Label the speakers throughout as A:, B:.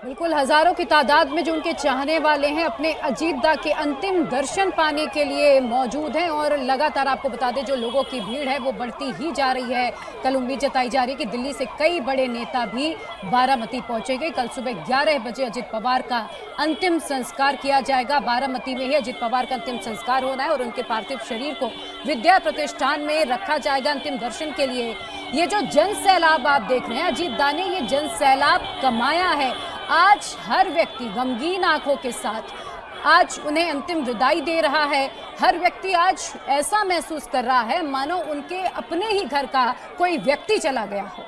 A: बिल्कुल, हजारों की तादाद में जो उनके चाहने वाले हैं अपने अजीत दा के अंतिम दर्शन पाने के लिए मौजूद हैं और लगातार आपको बता दें जो लोगों की भीड़ है वो बढ़ती ही जा रही है। कल उम्मीद जताई जा रही है कि दिल्ली से कई बड़े नेता भी बारामती पहुंचेंगे। कल सुबह 11 बजे अजित पवार का अंतिम संस्कार किया जाएगा। बारामती में ही अजित पवार का अंतिम संस्कार होना है और उनके पार्थिव शरीर को विद्या प्रतिष्ठान में रखा जाएगा अंतिम दर्शन के लिए। ये जो जन सैलाब आप देख रहे हैं, अजीत दा ने ये जन सैलाब कमाया है। आज हर व्यक्ति गमगीन आंखों के साथ आज उन्हें अंतिम विदाई दे रहा है। हर व्यक्ति आज ऐसा महसूस कर रहा है मानो उनके अपने ही घर का कोई व्यक्ति चला गया हो।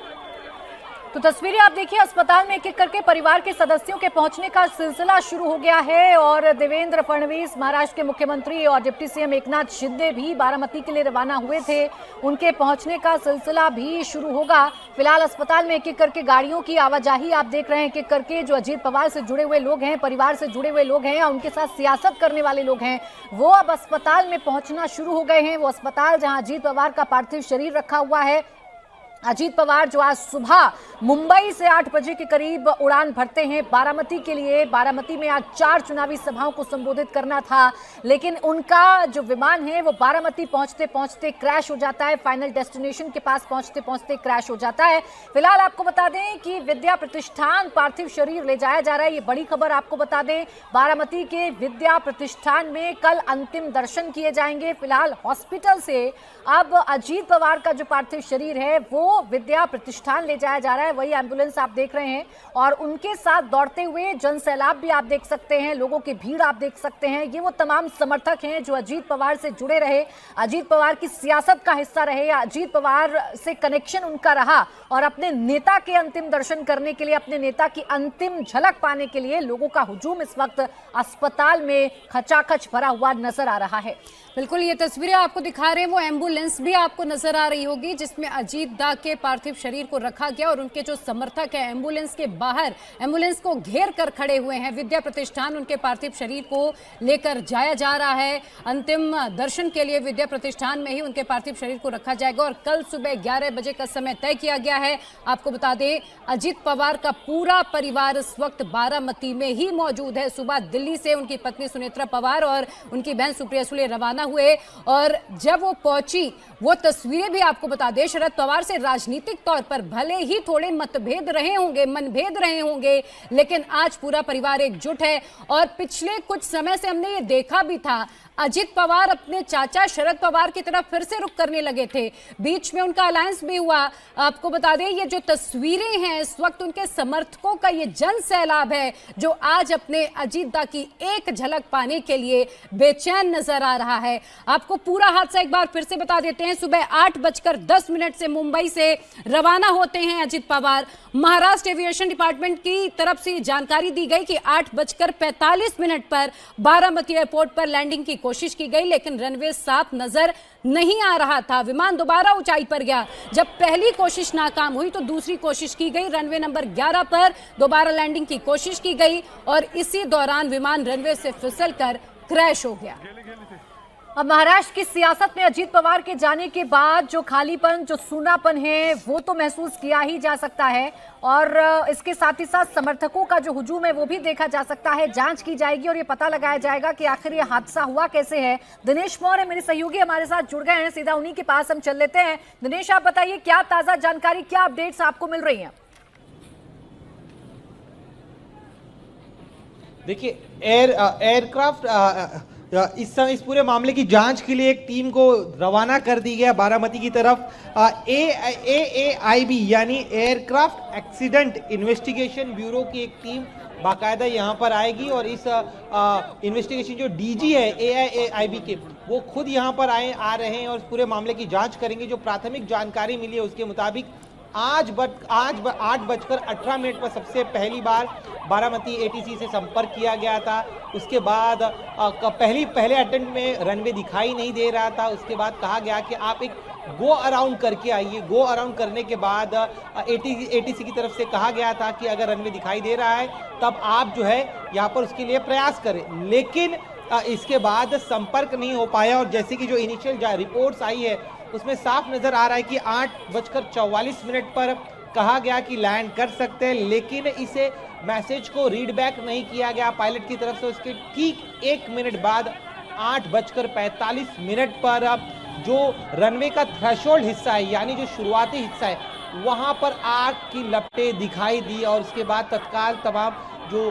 B: तो तस्वीरें आप देखिए, अस्पताल में एक एक करके परिवार के सदस्यों के पहुंचने का सिलसिला शुरू हो गया है और देवेंद्र फडणवीस, महाराष्ट्र के मुख्यमंत्री और डिप्टी सीएम एकनाथ शिंदे भी बारामती के लिए रवाना हुए थे। उनके पहुंचने का सिलसिला भी शुरू होगा। फिलहाल अस्पताल में एक एक करके गाड़ियों की आवाजाही आप देख रहे हैं। एक एक करके जो अजीत पवार से जुड़े हुए लोग हैं, परिवार से जुड़े हुए लोग हैं या उनके साथ सियासत करने वाले लोग हैं, वो अब अस्पताल में पहुंचना शुरू हो गए हैं। वो अस्पताल जहां अजीत पवार का पार्थिव शरीर रखा हुआ है। अजीत पवार जो आज सुबह मुंबई से 8 बजे के करीब उड़ान भरते हैं बारामती के लिए। बारामती में आज 4 चुनावी सभाओं को संबोधित करना था, लेकिन उनका जो विमान है वो बारामती पहुंचते पहुंचते क्रैश हो जाता है। फाइनल डेस्टिनेशन के पास पहुंचते पहुंचते क्रैश हो जाता है। फिलहाल आपको बता दें कि विद्या प्रतिष्ठान पार्थिव शरीर ले जाया जा रहा है। ये बड़ी खबर आपको बता दें, बारामती के विद्या प्रतिष्ठान में कल अंतिम दर्शन किए जाएंगे। फिलहाल हॉस्पिटल से अब अजीत पवार का जो पार्थिव शरीर है वो विद्या प्रतिष्ठान ले जाया जा रहा है। वही एम्बुलेंस आप देख रहे हैं और उनके साथ दौड़ते हुए जन सैलाब भी आप देख सकते हैं, लोगों की भीड़ आप देख सकते हैं। ये वो तमाम समर्थक हैं जो अजीत पवार से जुड़े रहे, अजीत पवार की सियासत का हिस्सा रहे या अजीत पवार से कनेक्शन उनका रहा और अपने नेता के अंतिम दर्शन करने के लिए, अपने नेता की अंतिम झलक पाने के लिए लोगों का हुजूम इस वक्त अस्पताल में खचाखच भरा हुआ नजर आ रहा है।
A: बिल्कुल, ये तस्वीरें आपको दिखा रहे हैं, वो एम्बुलेंस भी आपको नजर आ रही होगी जिसमें अजीत दा के पार्थिव शरीर को रखा गया और उनके जो समर्थक हैं एम्बुलेंस के बाहर एम्बुलेंस को घेर कर खड़े हुए हैं। विद्या प्रतिष्ठान उनके पार्थिव शरीर को लेकर जाया जा रहा है। अंतिम दर्शन के लिए विद्या प्रतिष्ठान में ही उनके पार्थिव शरीर को रखा जाएगा और कल सुबह 11 बजे का समय तय किया गया है। आपको बता दें, अजीत पवार का पूरा परिवार इस वक्त बारामती में ही मौजूद है। सुबह दिल्ली से उनकी पत्नी सुनेत्रा पवार और उनकी बहन सुप्रिया सुले रवाना हुए और जब वो पहुंची वो तस्वीरें भी आपको बता दें, शरद पवार से राजनीतिक तौर पर भले ही थोड़े मतभेद रहे होंगे, मनभेद रहे होंगे, लेकिन आज पूरा परिवार एकजुट है। और पिछले कुछ समय से हमने ये देखा भी था, अजित पवार अपने चाचा शरद पवार की तरफ फिर से रुख करने लगे थे, बीच में उनका अलायंस भी हुआ। आपको बता दें, ये जो तस्वीरें हैं इस वक्त उनके समर्थकों का ये जन सैलाब है जो आज अपने अजीत दा की एक झलक पाने के लिए बेचैन नजर आ रहा है। आपको पूरा हादसा एक बार फिर से बता देते हैं। सुबह 8:10 से मुंबई से रवाना होते हैं अजित पवार। महाराष्ट्र एविएशन डिपार्टमेंट की तरफ से जानकारी दी गई कि 8:45 पर बारामती एयरपोर्ट पर लैंडिंग की कोशिश की गई, लेकिन रनवे साफ नजर नहीं आ रहा था। विमान दोबारा ऊंचाई पर गया। जब पहली कोशिश नाकाम हुई तो दूसरी कोशिश की गई। रनवे नंबर 11 पर दोबारा लैंडिंग की कोशिश की गई और इसी दौरान विमान रनवे से फिसलकर क्रैश हो गया।
B: अब महाराष्ट्र की सियासत में अजीत पवार के जाने के बाद जो खालीपन, जो सूनापन है वो तो महसूस किया ही जा सकता है और इसके साथ ही साथ समर्थकों का जो हुजूम है वो भी देखा जा सकता है। जांच की जाएगी और ये पता लगाया जाएगा कि आखिर ये हादसा हुआ कैसे है। दिनेश मौर्य मेरे सहयोगी हमारे साथ जुड़ गए हैं, सीधा उन्हीं के पास हम चल लेते हैं। दिनेश, आप बताइए क्या ताजा जानकारी, क्या अपडेट्स आपको मिल रही है?
C: देखिए, एयरक्राफ्ट इस समय इस पूरे मामले की जांच के लिए एक टीम को रवाना कर दी गया बारामती की तरफ। AAIB यानी एयरक्राफ्ट एक्सीडेंट इन्वेस्टिगेशन ब्यूरो की एक टीम बाकायदा यहाँ पर आएगी और इस इन्वेस्टिगेशन जो DG है AAIB के, वो खुद यहाँ पर आ रहे हैं और पूरे मामले की जांच करेंगे। जो प्राथमिक जानकारी मिली है उसके मुताबिक आज 8:18 पर सबसे पहली बार बारामती ATC से संपर्क किया गया था। उसके बाद पहले अटेम्प्ट में रनवे दिखाई नहीं दे रहा था। उसके बाद कहा गया कि आप एक गो अराउंड करके आइए। गो अराउंड करने के बाद ATC की तरफ से कहा गया था कि अगर रनवे दिखाई दे रहा है तब आप जो है यहाँ पर उसके लिए प्रयास करें, लेकिन इसके बाद संपर्क नहीं हो पाया। और जैसे कि जो इनिशियल रिपोर्ट्स आई है उसमें साफ नजर आ रहा है कि 8:44 पर कहा गया कि लैंड कर सकते हैं, लेकिन इसे मैसेज को रीड बैक नहीं किया गया पायलट की तरफ से। उसके ठीक 1 मिनट बाद 8:45 पर अब जो रनवे का थ्रेशोल्ड हिस्सा है, यानी जो शुरुआती हिस्सा है, वहां पर आग की लपटें दिखाई दी और उसके बाद तत्काल तमाम जो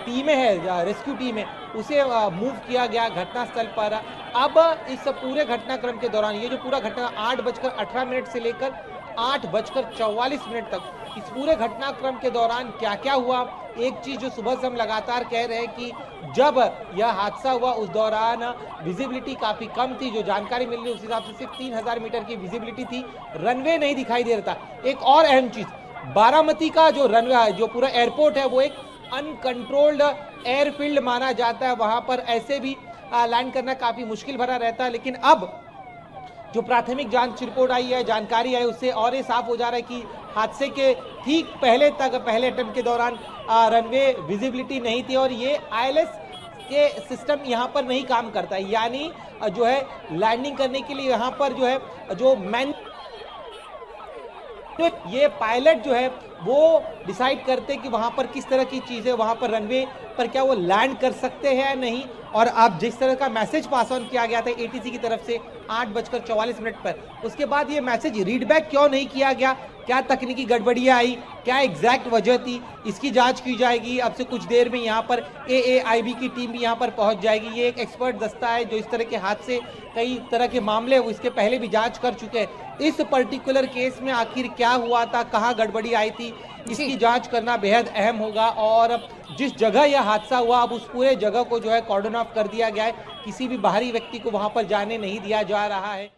C: टीमें हैं, रेस्क्यू टीम है, उसे मूव किया गया घटनास्थल पर। अब इस पूरे घटनाक्रम के दौरान ये जो पूरा घटना 8:18 से लेकर 8:44 तक, इस पूरे घटनाक्रम के दौरान क्या क्या हुआ, एक चीज जो सुबह से हम लगातार कह रहे हैं कि जब यह हादसा हुआ उस दौरान विजिबिलिटी काफी कम थी। जो जानकारी मिल रही है उस हिसाब से सिर्फ 3000 मीटर की विजिबिलिटी थी, रनवे नहीं दिखाई दे रहा था। एक और अहम चीज, बारामती का जो रनवे, जो पूरा एयरपोर्ट है, वो एक अनकंट्रोल्ड एयरफील्ड माना जाता है। वहां पर ऐसे भी लैंड करना काफी मुश्किल भरा रहता है। लेकिन अब जो प्राथमिक जांच रिपोर्ट आई है, जानकारी आई, उससे और ये साफ हो जा रहा है कि हादसे के ठीक पहले अटेम्प्ट के दौरान रनवे विजिबिलिटी नहीं थी और ये ILS के सिस्टम यहाँ पर नहीं काम करता है। यानी जो है लैंडिंग करने के लिए यहाँ पर जो है जो मैन, तो ये पायलट जो है वो डिसाइड करते कि वहां पर किस तरह की चीजें, वहां पर रनवे पर क्या वो लैंड कर सकते हैं या नहीं। और अब जिस तरह का मैसेज पास ऑन किया गया था ATC की तरफ से 8:44 पर, उसके बाद ये मैसेज रीड बैक क्यों नहीं किया गया, क्या तकनीकी गड़बड़ियां आई, क्या एग्जैक्ट वजह थी, इसकी जांच की जाएगी। अब से कुछ देर में यहाँ पर AAIB की टीम भी यहाँ पर पहुंच जाएगी। ये एक एक्सपर्ट दस्ता है जो इस तरह के हादसे, कई तरह के मामले वो इसके पहले भी जांच कर चुके हैं। इस पर्टिकुलर केस में आखिर क्या हुआ था, कहाँ गड़बड़ी आई थी, इसकी जांच करना बेहद अहम होगा। और जिस जगह यह हादसा हुआ, अब उस पूरे जगह को जो है कॉर्डन ऑफ कर दिया गया है, किसी भी बाहरी व्यक्ति को वहां पर जाने नहीं दिया जा रहा है।